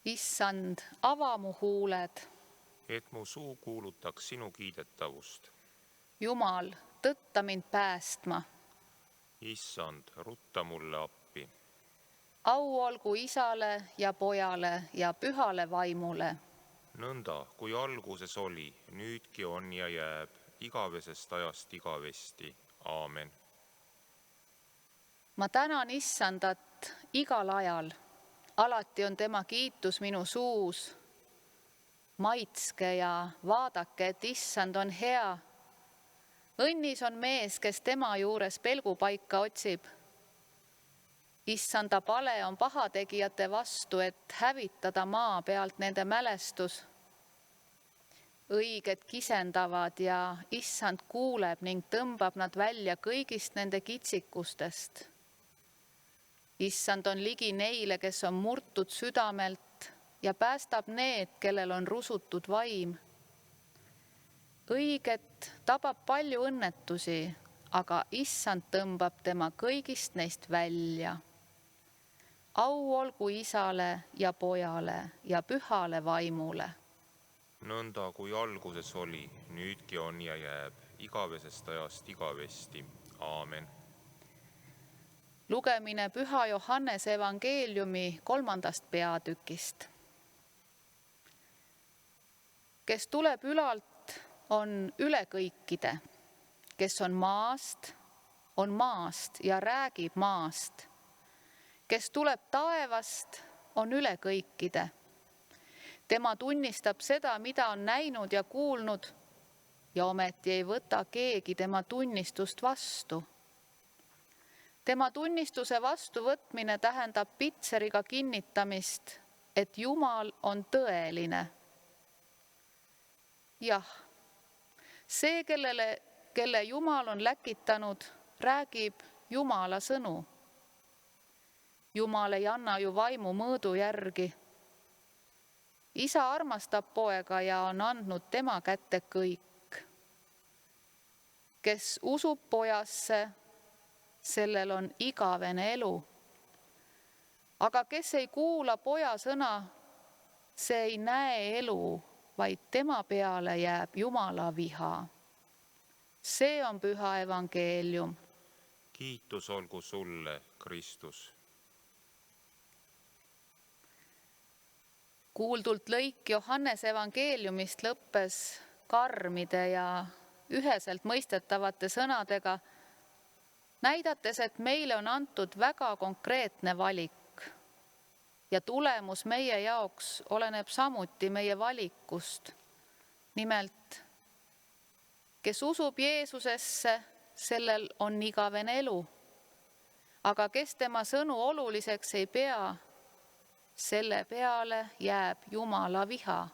Issand, ava mu huuled. Et mu suu kuulutaks sinu kiidetavust. Jumal, tõtta mind päästma. Issand, rutta mulle appi. Au olgu Isale ja Pojale ja Pühale Vaimule. Nõnda, kui alguses oli, nüüdki on ja jääb, igavesest ajast igavesti. Aamen. Ma tänan Issandat igal ajal. Alati on tema kiitus minu suus. Maitske ja vaadake, et Issand on hea. Õnnis on mees, kes tema juures pelgupaika otsib. Issanda pale on pahategijate vastu, et hävitada maa pealt nende mälestus. Õiged kisendavad ja Issand kuuleb ning tõmbab nad välja kõigist nende kitsikustest. Issand on ligi neile, kes on murtud südamelt ja päästab need, kellel on rusutud vaim. Õiget tabab palju õnnetusi, aga Issand tõmbab tema kõigist neist välja. Au olgu Isale ja Pojale ja Pühale Vaimule. Nõnda, kui alguses oli, nüüdki on ja jääb, igavesest ajast igavesti. Aamen. Lugemine Püha Johannese evangeeliumi 3. peatükist. Kes tuleb ülalt, on üle kõikide. Kes on maast ja räägib maast. Kes tuleb taevast, on üle kõikide. Tema tunnistab seda, mida on näinud ja kuulnud, ja ometi ei võta keegi tema tunnistust vastu. Tema tunnistuse vastuvõtmine tähendab pitseriga kinnitamist, et Jumal on tõeline. Jah, see, kelle Jumal on läkitanud, räägib Jumala sõnu. Jumal ei anna ju vaimu mõõdu järgi. Isa armastab poega ja on andnud tema kätte kõik. Kes usub pojasse, sellel on igavene elu. Aga kes ei kuula poja sõna, see ei näe elu, vaid tema peale jääb Jumala viha. See on püha evangeelium. Kiitus olgu sulle, Kristus. Kuuldult lõik Johannese evangeeliumist lõppes karmide ja üheselt mõistetavate sõnadega, näidates, et meile on antud väga konkreetne valik ja tulemus meie jaoks oleneb samuti meie valikust. Nimelt, kes usub Jeesusesse, sellel on igavene elu, aga kes tema sõnu oluliseks ei pea, selle peale jääb Jumala viha.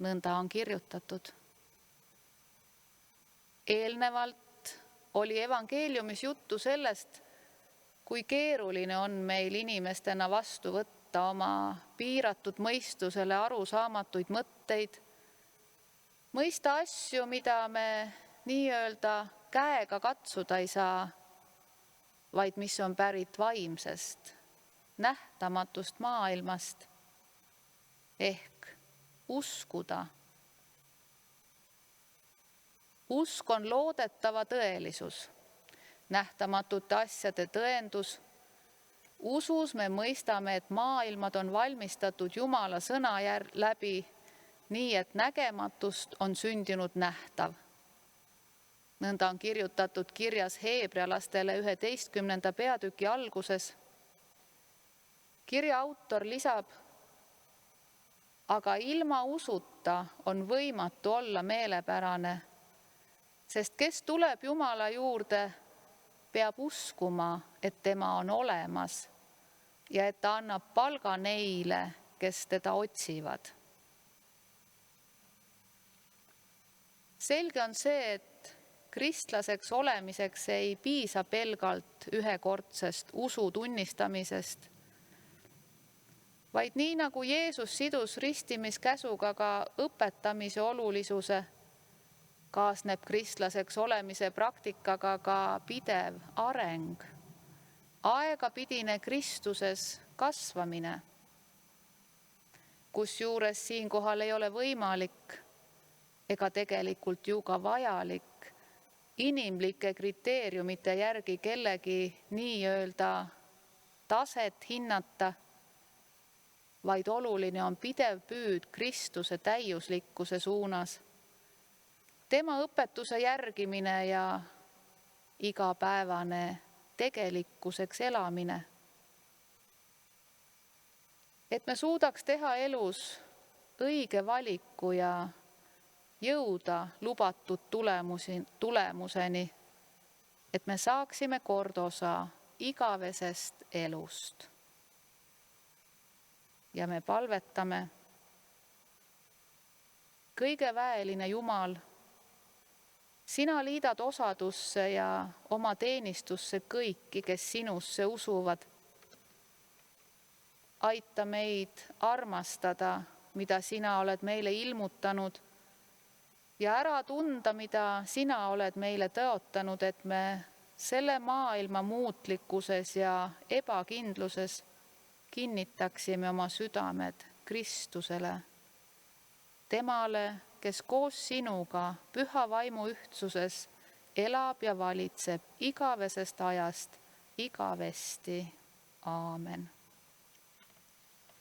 Nõnda on kirjutatud. Eelnevalt oli evangeeliumis juttu sellest, kui keeruline on meil inimestena vastu võtta oma piiratud mõistusele arusaamatuid mõtteid, mõista asju, mida me nii-öelda käega katsuda ei saa, vaid mis on pärit vaimsest, nähtamatust maailmast, ehk uskuda. Usk on loodetava tõelisus, nähtamatute asjade tõendus. Usus me mõistame, et maailmad on valmistatud Jumala sõna läbi, nii et nägematust on sündinud nähtav. Nõnda on kirjutatud kirjas heebrealastele 11. peatüki alguses. Kirja autor lisab, aga ilma usuta on võimatu olla meelepärane, sest kes tuleb Jumala juurde, peab uskuma, et tema on olemas ja et ta annab palga neile, kes teda otsivad. Selge on see, et kristlaseks olemiseks ei piisa pelgalt ühekordsest usu tunnistamisest, vaid nii nagu Jeesus sidus ristimiskäsuga ka õpetamise olulisuse, kaasneb kristlaseks olemise praktikaga ka pidev areng, aegapidine Kristuses kasvamine. kusjuures siinkohal ei ole võimalik ega tegelikult ju ka vajalik inimlike kriteeriumite järgi kellegi nii-öelda taset hinnata, vaid oluline on pidev püüd Kristuse täiuslikkuse suunas, tema õpetuse järgimine ja igapäevane tegelikkuseks elamine. Et me suudaks teha elus õige valiku ja jõuda lubatud tulemuseni, et me saaksime kordosa igavesest elust. Ja me palvetame, kõigeväeline Jumal, sina liidad osadusse ja oma teenistusse kõiki, kes sinusse usuvad. Aita meid armastada, mida sina oled meile ilmutanud, ja ära tunda, mida sina oled meile tõotanud, et me selle maailma muutlikkuses ja ebakindluses kinnitaksime oma südamed Kristusele, temale, kes koos sinuga püha vaimu ühtsuses elab ja valitseb igavesest ajast igavesti. Aamen.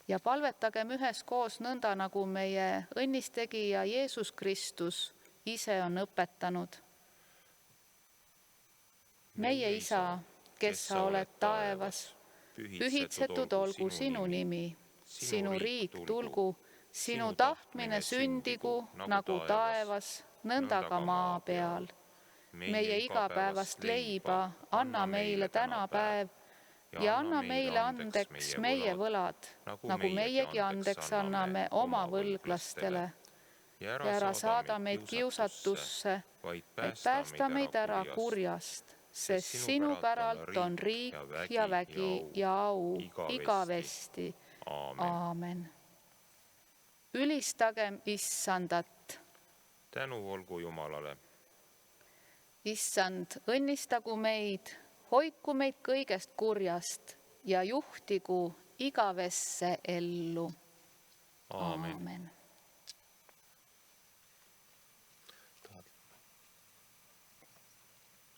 Ja palvetagem üheskoos nõnda, nagu meie õnnistegija Jeesus Kristus ise on õpetanud. Meie Isa, kes sa oled taevas, pühitsetud olgu sinu nimi, sinu riik tulgu, sinu tahtmine sündigu nagu taevas, nõnda ka maa peal. Meie igapäevast leiba anna meile täna päev ja anna meile andeks meie võlad, nagu meiegi andeks anname oma võlglastele. Ja ära saada meid kiusatusse, vaid päästa meid ära kurjast, sest sinu päralt on riik ja vägi ja au igavesti. Aamen. Ülistagem Issandat. Tänu olgu Jumalale. Issand, õnnistagu meid, hoidku meid kõigest kurjast ja juhtigu igavesse ellu. Aamen. Aamen.